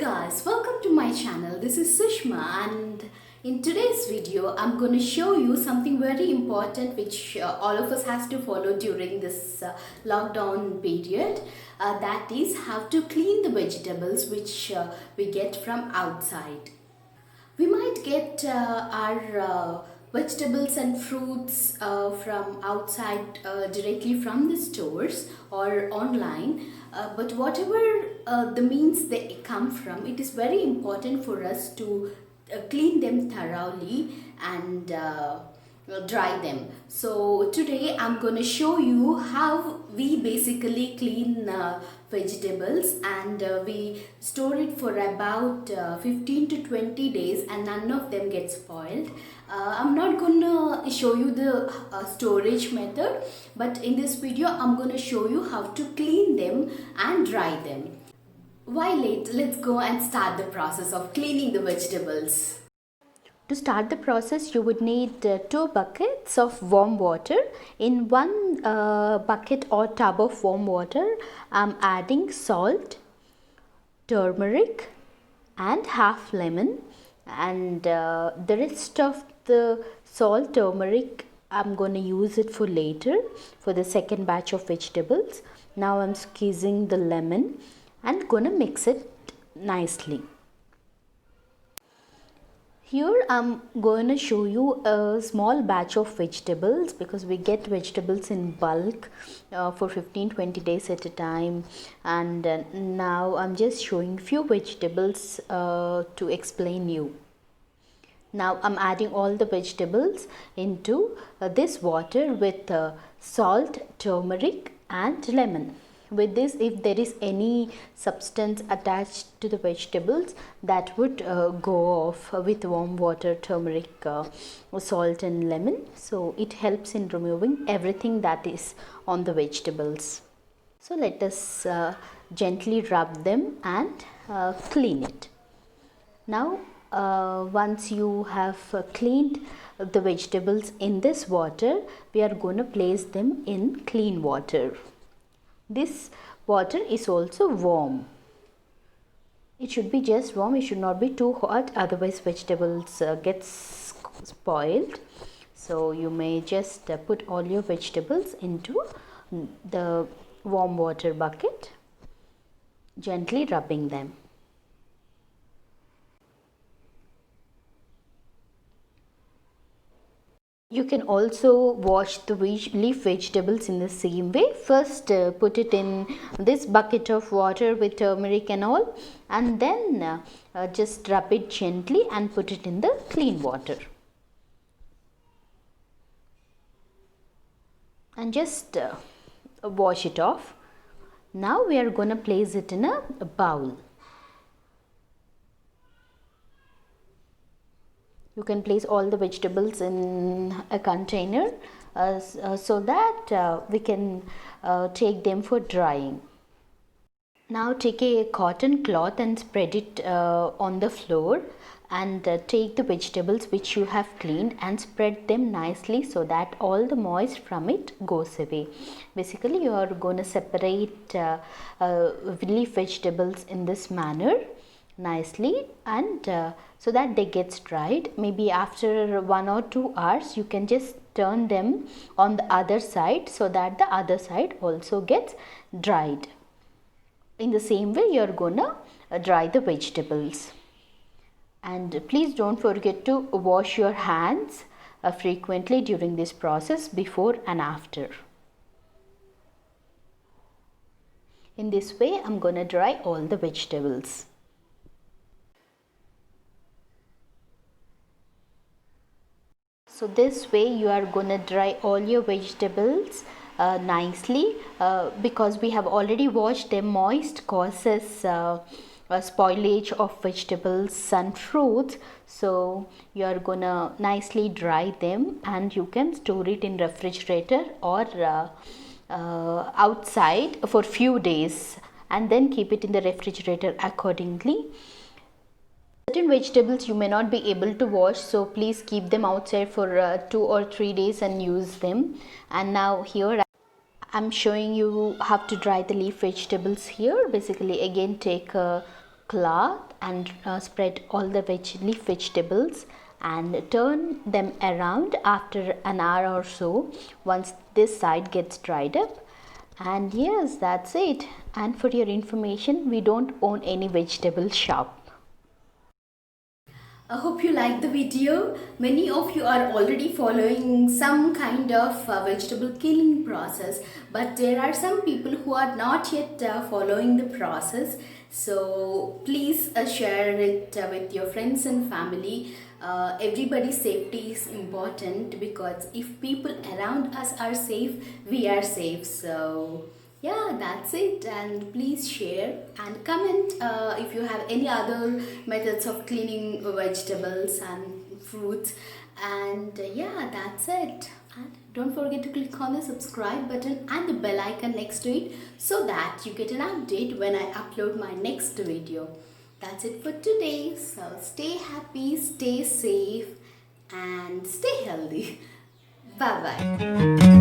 guys, welcome to my channel. This is Sushma, and in today's video I'm going to show you something very important which all of us has to follow during this lockdown period. That is how to clean the vegetables which we get from outside. We might get our vegetables and fruits from outside directly from the stores or online, but whatever the means they come from, it is very important for us to clean them thoroughly and dry them. So today I'm going to show you how we basically clean vegetables, and we store it for about 15 to 20 days and none of them get spoiled. I'm not gonna show you the storage method, but in this video I'm gonna show you how to clean them and dry them. Why late? Let's go and start the process of cleaning the vegetables. To start the process, you would need 2 buckets of warm water. In one bucket or tub of warm water, I'm adding salt, turmeric and half lemon, and the rest of the salt, turmeric, I'm going to use it for later for the second batch of vegetables. Now I'm squeezing the lemon and going to mix it nicely. Here I'm going to show you a small batch of vegetables because we get vegetables in bulk for 15-20 days at a time, and now I'm just showing few vegetables to explain you. Now I'm adding all the vegetables into this water with salt, turmeric and lemon. With this, if there is any substance attached to the vegetables, that would go off with warm water, turmeric, salt and lemon. So it helps in removing everything that is on the vegetables. So let us gently rub them and clean it. Now once you have cleaned the vegetables in this water, we are going to place them in clean water. This water is also warm. It should be just warm, it should not be too hot, otherwise vegetables get spoiled. So you may just put all your vegetables into the warm water bucket, gently rubbing them. You can also wash the leaf vegetables in the same way. First put it in this bucket of water with turmeric and all, and then just rub it gently and put it in the clean water. And just wash it off. Now we are going to place it in a bowl. You can place all the vegetables in a container so that we can take them for drying. Now take a cotton cloth and spread it on the floor, and take the vegetables which you have cleaned and spread them nicely so that all the moist from it goes away. Basically you are going to separate leaf vegetables in this manner nicely, and so that they get dried. Maybe after 1 or 2 hours you can just turn them on the other side so that the other side also gets dried. In the same way you are gonna dry the vegetables. And please don't forget to wash your hands frequently during this process, before and after. In this way I'm gonna dry all the vegetables. So this way you are going to dry all your vegetables nicely, because we have already washed them. Moist causes spoilage of vegetables and fruits, so you are going to nicely dry them, and you can store it in refrigerator or outside for few days, and then keep it in the refrigerator accordingly. Certain vegetables you may not be able to wash, so please keep them outside for 2 or 3 days and use them. And now here I'm showing you how to dry the leaf vegetables here. Basically again take a cloth and spread all the leaf vegetables and turn them around after an hour or so once this side gets dried up. And yes, that's it. And for your information, we don't own any vegetable shop. I hope you like the video. Many of you are already following some kind of vegetable killing process, but there are some people who are not yet following the process. So please share it with your friends and family. Everybody's safety is important, because if people around us are safe, we are safe. So yeah, that's it. And please share and comment if you have any other methods of cleaning vegetables and fruits. And yeah, that's it. And don't forget to click on the subscribe button and the bell icon next to it, so that you get an update when I upload my next video. That's it for today. So stay happy, stay safe, and stay healthy. Bye bye.